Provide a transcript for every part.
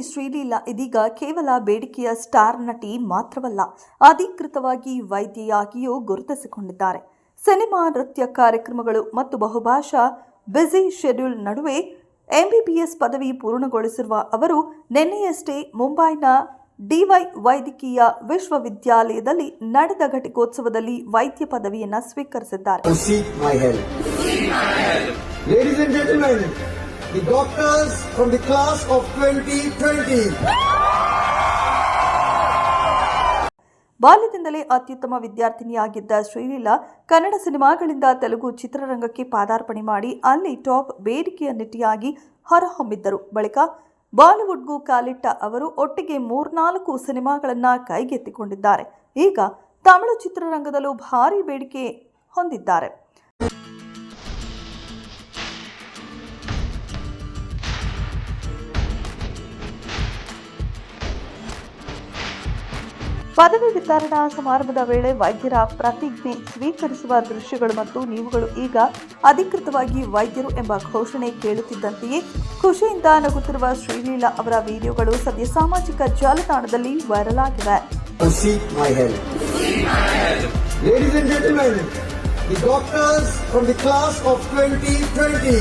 ಶ್ರೀಲೀಲಾ ಇದೀಗ ಕೇವಲ ಬೇಡಿಕೆಯ ಸ್ಟಾರ್ ನಟಿ ಮಾತ್ರವಲ್ಲ, ಅಧಿಕೃತವಾಗಿ ವೈದ್ಯೆಯಾಗಿಯೂ ಗುರುತಿಸಿಕೊಂಡಿದ್ದಾರೆ. ಸಿನಿಮಾ, ನೃತ್ಯ ಕಾರ್ಯಕ್ರಮಗಳು ಮತ್ತು ಬಹುಭಾಷಾ ಬ್ಯುಸಿ ಶೆಡ್ಯೂಲ್ ನಡುವೆ ಎಂಬಿಬಿಎಸ್ ಪದವಿ ಪೂರ್ಣಗೊಳಿಸಿರುವ ಅವರು ನಿನ್ನೆಯಷ್ಟೇ ಮುಂಬೈನ ಡಿವೈ ವೈದ್ಯಕೀಯ ವಿಶ್ವವಿದ್ಯಾಲಯದಲ್ಲಿ ನಡೆದ ಘಟಿಕೋತ್ಸವದಲ್ಲಿ ವೈದ್ಯ ಪದವಿಯನ್ನು ಸ್ವೀಕರಿಸಿದ್ದಾರೆ. Ladies and gentlemen, the doctors from the class of 2020. ಬಾಲ್ಯದಿಂದಲೇ ಅತ್ಯುತ್ತಮ ವಿದ್ಯಾರ್ಥಿನಿಯಾಗಿದ್ದ ಶ್ರೀಲೀಲಾ ಕನ್ನಡ ಸಿನಿಮಾಗಳಿಂದ ತೆಲುಗು ಚಿತ್ರರಂಗಕ್ಕೆ ಪಾದಾರ್ಪಣೆ ಮಾಡಿ ಅಲ್ಲಿ ಟಾಪ್ ಬೇಡಿಕೆಯ ನಟಿಯಾಗಿ ಹೊರಹೊಮ್ಮಿದ್ದರು. ಬಳಿಕ ಬಾಲಿವುಡ್ಗೂ ಕಾಲಿಟ್ಟ ಅವರು ಒಟ್ಟಿಗೆ 3-4 ಸಿನಿಮಾಗಳನ್ನು ಕೈಗೆತ್ತಿಕೊಂಡಿದ್ದಾರೆ. ಈಗ ತಮಿಳು ಚಿತ್ರರಂಗದಲ್ಲೂ ಭಾರೀ ಬೇಡಿಕೆ ಹೊಂದಿದ್ದಾರೆ. ಪದವಿ ವಿತರಣಾ ಸಮಾರಂಭದ ವೇಳೆ ವೈದ್ಯರ ಪ್ರತಿಜ್ಞೆ ಸ್ವೀಕರಿಸುವ ದೃಶ್ಯಗಳು ಮತ್ತು ನೀವುಗಳು ಈಗ ಅಧಿಕೃತವಾಗಿ ವೈದ್ಯರು ಎಂಬ ಘೋಷಣೆ ಕೇಳುತ್ತಿದ್ದಂತೆಯೇ ಖುಷಿಯಿಂದ ನಗುತ್ತಿರುವ ಶ್ರೀಲೀಲಾ ಅವರ ವಿಡಿಯೋಗಳು ಸದ್ಯ ಸಾಮಾಜಿಕ ಜಾಲತಾಣದಲ್ಲಿ ವೈರಲ್ ಆಗಿವೆ. Ladies and gentlemen, the doctors from the class of 2020.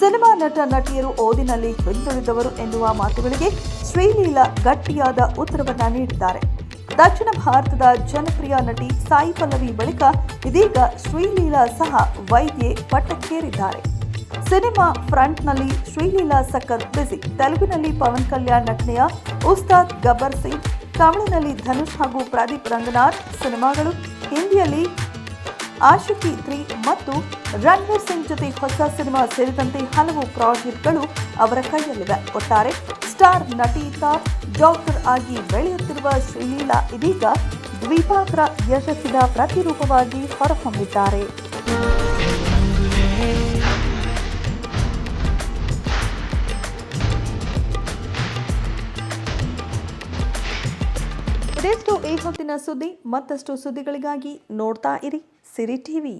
Cinema ನಟ ನಟಿಯರು ಓದಿನಲ್ಲಿ ಹಿಂದುಳಿದವರು ಎನ್ನುವ ಮಾತುಗಳಿಗೆ ಶ್ರೀಲೀಲಾ ಗಟ್ಟಿಯಾದ ಉತ್ತರವನ್ನ ನೀಡಿದ್ದಾರೆ. ದಕ್ಷಿಣ ಭಾರತದ ಜನಪ್ರಿಯ ನಟಿ ಸಾಯಿ ಪಲ್ಲವಿ ಬಳಿಕ ಇದೀಗ ಶ್ರೀಲೀಲಾ ಸಹ ವೈದ್ಯೆ ಪಟ್ಟಕ್ಕೇರಿದ್ದಾರೆ. ಸಿನಿಮಾ ಫ್ರಂಟ್ನಲ್ಲಿ ಶ್ರೀಲೀಲಾ ಸಖತ್ ಬಿಸಿ. ತೆಲುಗಿನಲ್ಲಿ ಪವನ್ ಕಲ್ಯಾಣ್ ನಟನೆಯ ಉಸ್ತಾದ್ ಗಬ್ಬರ್ ಸಿಂಗ್, ತಮಿಳಿನಲ್ಲಿ ಧನುಷ್ ಹಾಗೂ ಪ್ರದೀಪ್ ರಂಗನಾಥ್ ಸಿನಿಮಾಗಳು, ಹಿಂದಿಯಲ್ಲಿ ಆಶಿಕಿ 3 ಮತ್ತು ರಣವೀರ್ ಸಿಂಗ್ ಜೊತೆ ಹೊಸ ಸಿನಿಮಾ ಸೇರಿದಂತೆ ಹಲವು ಪ್ರಾಜೆಕ್ಟ್ಗಳು ಅವರ ಕೈಯಲ್ಲಿವೆ. ಒಟ್ಟಾರೆ ಸ್ಟಾರ್ ನಟಿಯಿಂದ ಡಾಕ್ಟರ್ ಆಗಿ ಬೆಳೆಯುತ್ತಿರುವ ಶ್ರೀಲೀಲಾ ಇದೀಗ ದ್ವಿಪಾತ್ರ ಯಶಸ್ಸಿನ ಪ್ರತಿರೂಪವಾಗಿ ಹೊರಹೊಮ್ಮಿದ್ದಾರೆ. ಇದೆಷ್ಟು ಈ ಹೊತ್ತಿನ ಸುದ್ದಿ. ಮತ್ತಷ್ಟು ಸುದ್ದಿಗಳಿಗಾಗಿ ನೋಡ್ತಾ ಇರಿ ಸಿರಿ ಟಿವಿ.